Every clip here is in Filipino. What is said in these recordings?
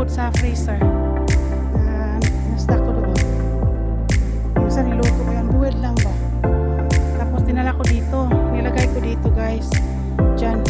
food sa freezer. Nastack ko doon. Yung sa niluto ko yan, buwed lang ba? Tapos dinala ko dito. Nilagay ko dito guys. Diyan.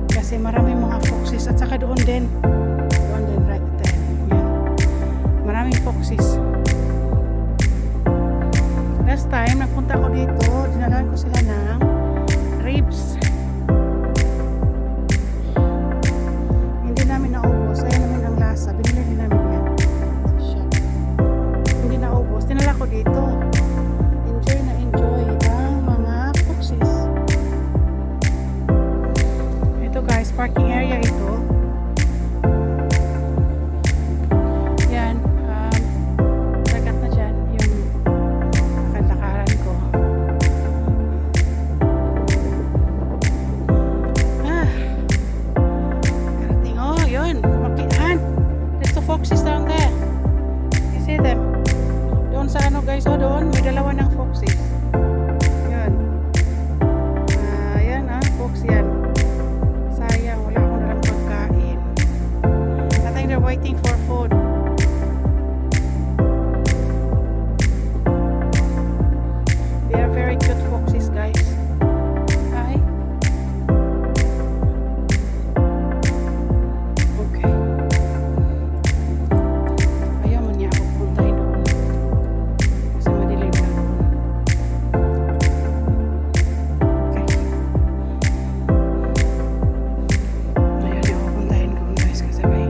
Kasi maraming mga foxes. At saka doon din. Doon din right there. Yan. Maraming foxes. Last time, nagpunta ko dito. Dinalaan ko sila ng ribs. Hindi namin naubos. Ayaw namin ang lasa. Binili din namin yan. Hindi naubos. Dinala ko dito. Enjoy na enjoy ang mga foxes. Ito guys, parking area ito. Yan. Dagat na dyan. Yung nakalakaran ko. Karating. Oh, yun. Kumakihan. There's two foxes down there. You see them? Doon sa ano guys, oh doon, may dalawa ng foxes. Yan. Yan fox yan. Sayang, wala akong nalang pagkain. I think they're waiting for food. They are very cute foxes guys. Hi. Okay. Ayaw mo niya ako puntahin doon. Kasi madilim na doon. Okay. Ayaw niya ako puntahin doon guys. Kasi may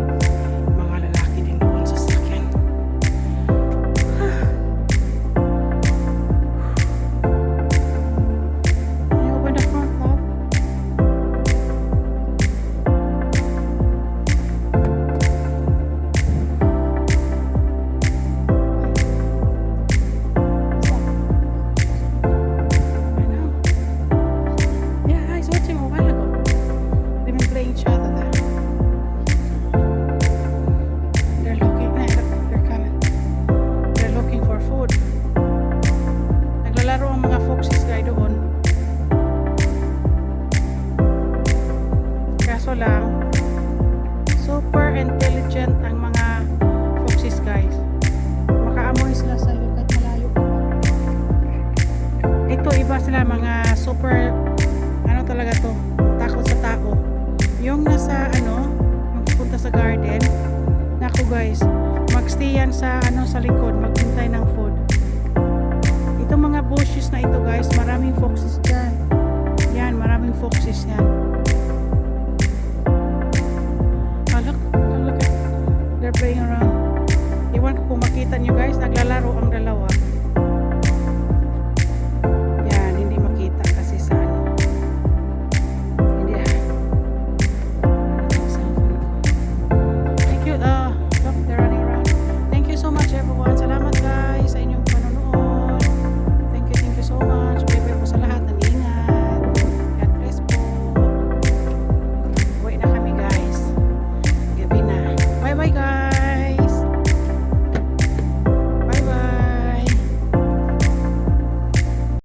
mga lalaki din doon sa sakyan. Can you open the front, love? I know. Yeah, I was watching a while ago. They've been playing each other there. They're looking. They're coming. They're looking for food. Naglalaro ang mga foxes guys doon. Kaso lang, super intelligent ang mga foxes guys. Makaamoy sila sa iyo kahit malayo pa. Ito iba sila mga super, ano talaga to, takot sa tao. Yung nasa ano, yung pupunta sa garden, naku guys, magstay yan sa ano sa likod, maghintay ng food. Itong mga bushes na ito guys, maraming foxes dyan. Yan, maraming foxes yan.